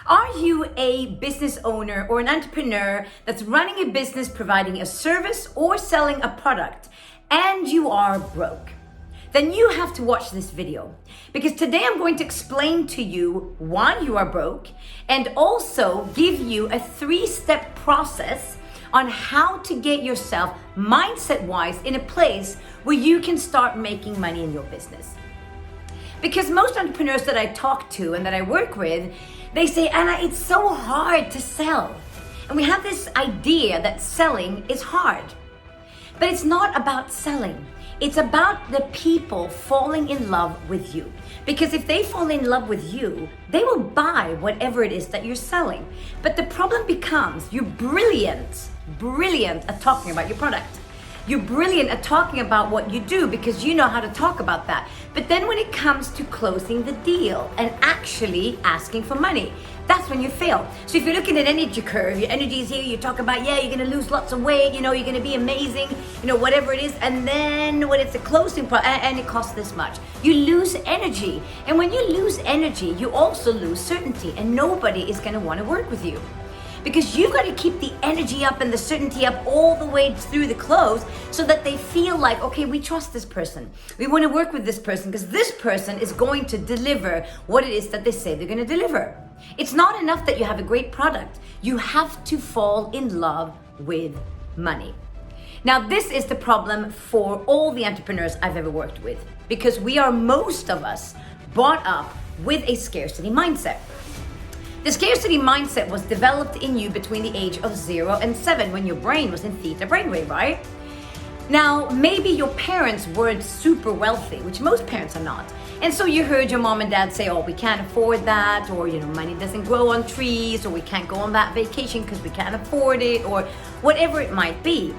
Are you a business owner or an entrepreneur that's running a business providing a service or selling a product and you are broke? Then you have to watch this video because today I'm going to explain to you why you are broke and also give you a 3-step process on how to get yourself mindset-wise in a place where you can start making money in your business. Because most entrepreneurs that I talk to and that I work with, they say, Anna, it's so hard to sell. And we have this idea that selling is hard. But it's not about selling. It's about the people falling in love with you. Because if they fall in love with you, they will buy whatever it is that you're selling. But the problem becomes you're brilliant at talking about your product. You're brilliant at talking about what you do because you know how to talk about that. But then when it comes to closing the deal and actually asking for money, that's when you fail. So if you're looking at energy curve, your energy is here, you talk about, yeah, you're gonna lose lots of weight, you're gonna be amazing, whatever it is. And then when it's a closing and it costs this much, you lose energy. And when you lose energy, you also lose certainty and nobody is gonna wanna work with you. Because you've got to keep the energy up and the certainty up all the way through the close so that they feel like, okay, we trust this person. We want to work with this person because this person is going to deliver what it is that they say they're going to deliver. It's not enough that you have a great product. You have to fall in love with money. Now, this is the problem for all the entrepreneurs I've ever worked with because most of us brought up with a scarcity mindset. The scarcity mindset was developed in you between the age of 0 and 7 when your brain was in theta brainwave, right? Now, maybe your parents weren't super wealthy, which most parents are not. And so you heard your mom and dad say, oh, we can't afford that, or, money doesn't grow on trees, or we can't go on that vacation because we can't afford it, or whatever it might be.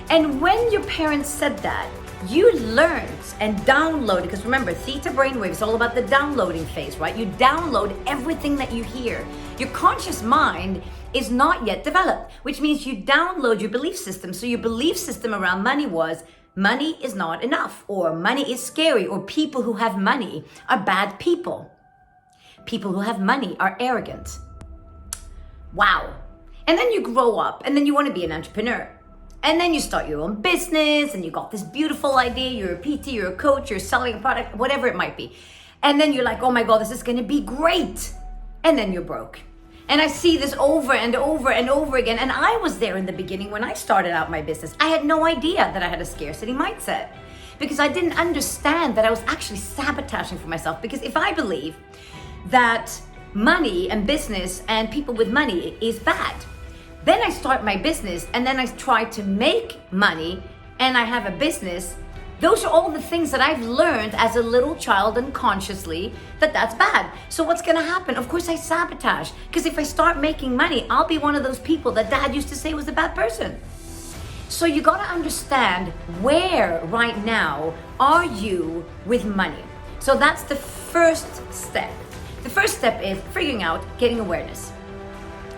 And when your parents said that, you learned and downloaded, because remember, theta brainwave is all about the downloading phase, right? You download everything that you hear. Your conscious mind is not yet developed, which means you download your belief system. So your belief system around money was, money is not enough, or money is scary, or people who have money are bad people. People who have money are arrogant. Wow. And then you grow up and then you want to be an entrepreneur. And then you start your own business and you got this beautiful idea, you're a PT, you're a coach, you're selling a product, whatever it might be. And then you're like, oh my God, this is gonna be great. And then you're broke. And I see this over and over and over again. And I was there in the beginning when I started out my business. I had no idea that I had a scarcity mindset because I didn't understand that I was actually sabotaging for myself. Because if I believe that money and business and people with money is bad, then I start my business and then I try to make money and I have a business. Those are all the things that I've learned as a little child unconsciously that's bad. So what's gonna happen? Of course I sabotage, because if I start making money, I'll be one of those people that dad used to say was a bad person. So you gotta understand where right now are you with money. So that's the first step. The first step is figuring out, getting awareness.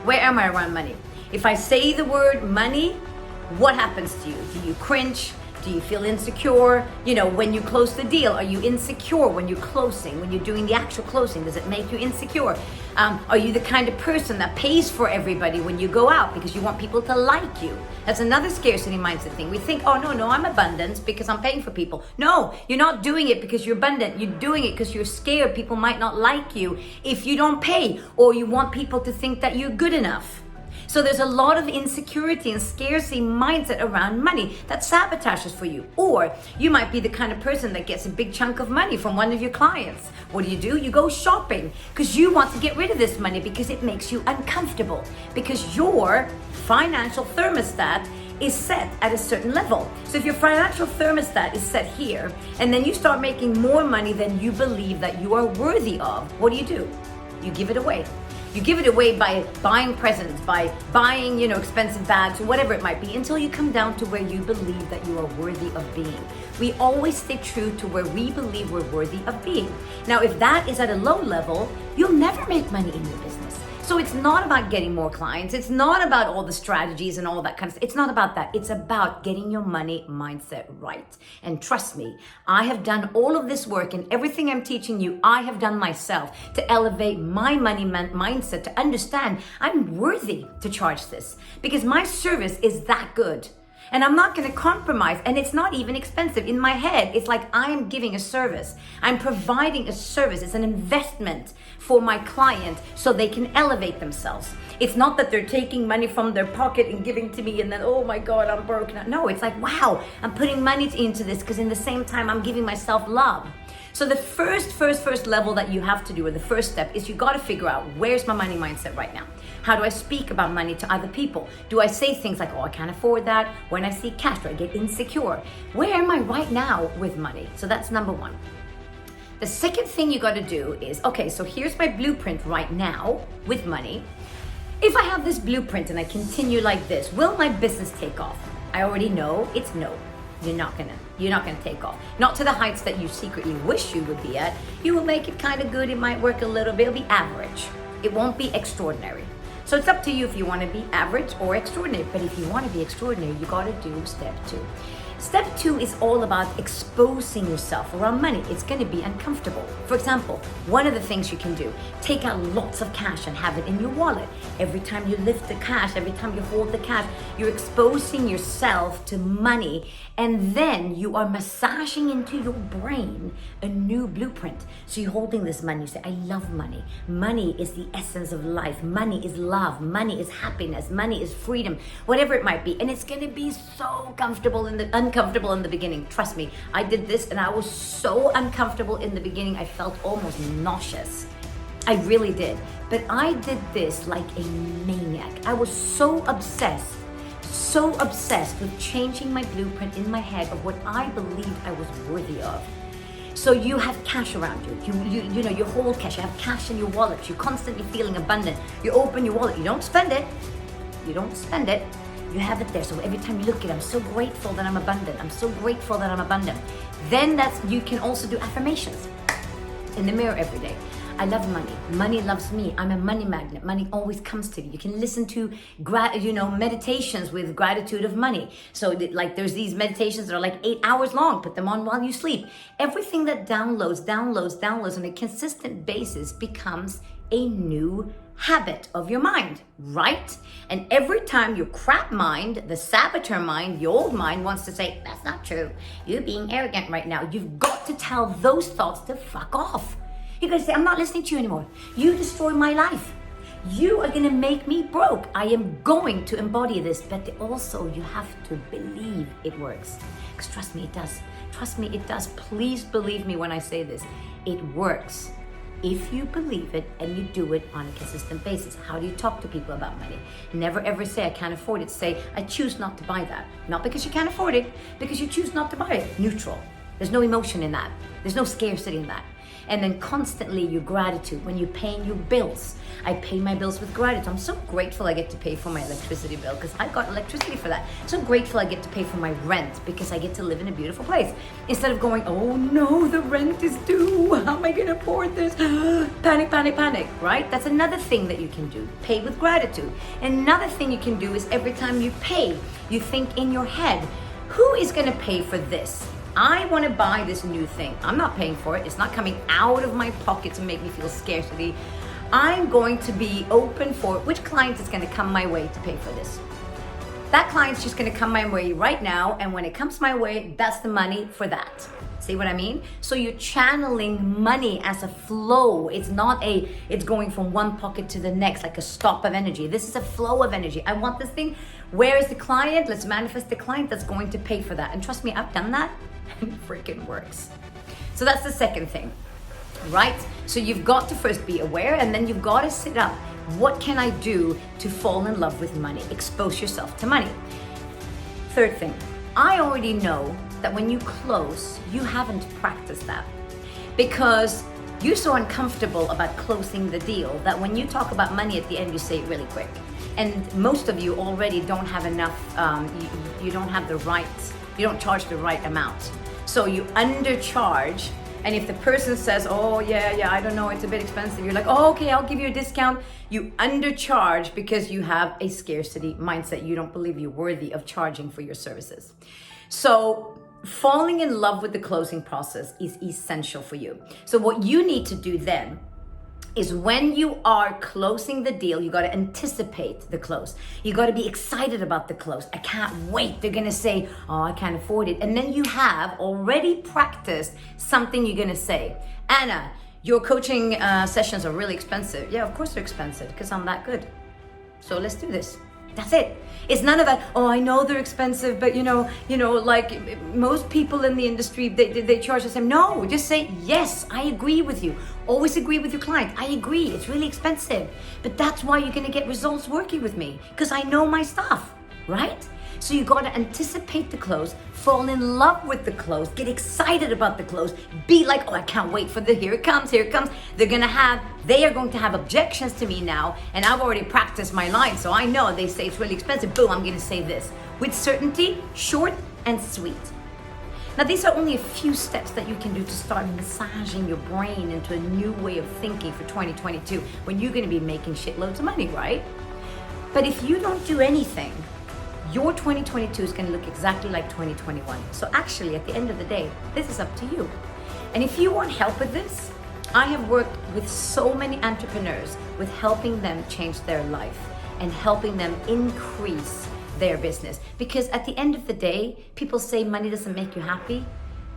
Where am I around money? If I say the word money, what happens to you? Do you cringe? Do you feel insecure? When you close the deal, are you insecure when you're closing? When you're doing the actual closing, does it make you insecure? Are you the kind of person that pays for everybody when you go out because you want people to like you? That's another scarcity mindset thing. We think, oh, no, I'm abundant because I'm paying for people. No, you're not doing it because you're abundant. You're doing it because you're scared people might not like you if you don't pay, or you want people to think that you're good enough. So there's a lot of insecurity and scarcity mindset around money that sabotages for you. Or you might be the kind of person that gets a big chunk of money from one of your clients. What do? You go shopping because you want to get rid of this money because it makes you uncomfortable, because your financial thermostat is set at a certain level. So if your financial thermostat is set here and then you start making more money than you believe that you are worthy of, what do? You give it away. You give it away by buying presents, by buying, expensive bags or whatever it might be, until you come down to where you believe that you are worthy of being. We always stay true to where we believe we're worthy of being. Now, if that is at a low level, you'll never make money in your business So it's not about getting more clients. It's not about all the strategies and all that kind of stuff. It's not about that. It's about getting your money mindset right. And trust me, I have done all of this work, and everything I'm teaching you, I have done myself to elevate my money mindset, to understand I'm worthy to charge this because my service is that good. And I'm not going to compromise, and it's not even expensive. In my head, it's like I'm giving a service. I'm providing a service. It's an investment for my client so they can elevate themselves. It's not that they're taking money from their pocket and giving to me and then, oh my God, I'm broke now. No, it's like, wow, I'm putting money into this because in the same time, I'm giving myself love. So the first level that you have to do, or the first step, is you got to figure out, where's my money mindset right now? How do I speak about money to other people? Do I say things like, oh, I can't afford that? When I see cash, do I get insecure? Where am I right now with money? So that's number one. The second thing you got to do is, okay, so here's my blueprint right now with money. If I have this blueprint and I continue like this, will my business take off? I already know it's no. You're not gonna take off. Not to the heights that you secretly wish you would be at. You will make it kind of good. It might work a little bit. It'll be average. It won't be extraordinary. So it's up to you if you want to be average or extraordinary. But if you want to be extraordinary, you got to do step 2. Step 2 is all about exposing yourself around money. It's going to be uncomfortable. For example, one of the things you can do, take out lots of cash and have it in your wallet. Every time you lift the cash, every time you hold the cash, you're exposing yourself to money, and then you are massaging into your brain a new blueprint. So you're holding this money, you say, I love money. Money is the essence of life. Money is love. Money is happiness. Money is freedom, whatever it might be. And it's going to be so uncomfortable in the beginning. Trust me, I did this and I was so uncomfortable in the beginning. I felt almost nauseous. I really did. But I did this like a maniac. I was so obsessed with changing my blueprint in my head of what I believed I was worthy of. So you have cash around you. You know, you hold cash. You have cash in your wallet. You're constantly feeling abundant. You open your wallet. You don't spend it. You have it there. So every time you look at it, I'm so grateful that I'm abundant. I'm so grateful that I'm abundant. Then you can also do affirmations in the mirror every day. I love money. Money loves me. I'm a money magnet. Money always comes to you. You can listen to meditations with gratitude of money. So like there's these meditations that are like 8 hours long. Put them on while you sleep. Everything that downloads on a consistent basis becomes a new habit of your mind, right? And every time your crap mind, the saboteur mind, the old mind wants to say, that's not true. You're being arrogant right now. You've got to tell those thoughts to fuck off. You're going to say, I'm not listening to you anymore. You destroy my life. You are going to make me broke. I am going to embody this, but also you have to believe it works. Because trust me, it does. Trust me, it does. Please believe me when I say this. It works. If you believe it and you do it on a consistent basis. How do you talk to people about money? Never ever say, I can't afford it. Say, I choose not to buy that. Not because you can't afford it, because you choose not to buy it. Neutral. There's no emotion in that. There's no scarcity in that. And then constantly your gratitude. When you're paying your bills, I pay my bills with gratitude. I'm so grateful I get to pay for my electricity bill because I got electricity for that. So grateful I get to pay for my rent because I get to live in a beautiful place. Instead of going, oh no, the rent is due. How am I going to afford this? Panic, right? That's another thing that you can do. Pay with gratitude. Another thing you can do is every time you pay, you think in your head, who is going to pay for this? I want to buy this new thing. I'm not paying for it. It's not coming out of my pocket to make me feel scarcity. I'm going to be open for which client is going to come my way to pay for this. That client's just going to come my way right now, and when it comes my way, that's the money for that. See what I mean? So you're channeling money as a flow. It's going from one pocket to the next like a stop of energy. This is a flow of energy. I want this thing. Where is the client? Let's manifest the client that's going to pay for that. And trust me, I've done that. It freaking works. So that's the second thing, right? So you've got to first be aware, and then you've got to sit up. What can I do to fall in love with money? Expose yourself to money. Third thing, I already know that when you close, you haven't practiced that because you're so uncomfortable about closing the deal that when you talk about money at the end, you say it really quick. And most of you already don't have enough, you don't have the right, you don't charge the right amount. So you undercharge And if the person says, oh yeah, I don't know, it's a bit expensive, you're like, oh, okay, I'll give you a discount. You undercharge because you have a scarcity mindset. You don't believe you're worthy of charging for your services. So falling in love with the closing process is essential for you. So what you need to do then is when you are closing the deal, you got to anticipate the close. You got to be excited about the close. I can't wait. They're going to say, oh, I can't afford it. And then you have already practiced something you're going to say. Anna, your coaching sessions are really expensive. Yeah, of course they're expensive because I'm that good. So let's do this. That's it. It's none of that, oh, I know they're expensive, but you know, like most people in the industry, they charge the same. No, just say, yes, I agree with you. Always agree with your client. I agree, it's really expensive. But that's why you're gonna get results working with me, because I know my stuff, right? So you gotta anticipate the close, fall in love with the close, get excited about the close, be like, oh, I can't wait for here it comes. They are going to have objections to me now, and I've already practiced my line, so I know they say it's really expensive, boom, I'm gonna say this. With certainty, short and sweet. Now, these are only a few steps that you can do to start massaging your brain into a new way of thinking for 2022, when you're gonna be making shitloads of money, right? But if you don't do anything, your 2022 is going to look exactly like 2021. So actually, at the end of the day, this is up to you. And if you want help with this, I have worked with so many entrepreneurs with helping them change their life and helping them increase their business. Because at the end of the day, people say money doesn't make you happy.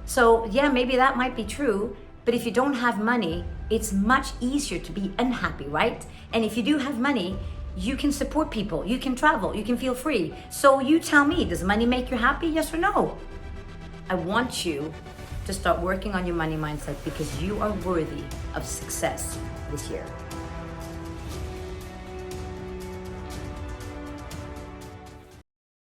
So yeah, maybe that might be true. But if you don't have money, it's much easier to be unhappy, right? And if you do have money, you can support people, you can travel, you can feel free. So you tell me, does money make you happy, yes or no? I want you to start working on your money mindset because you are worthy of success this year.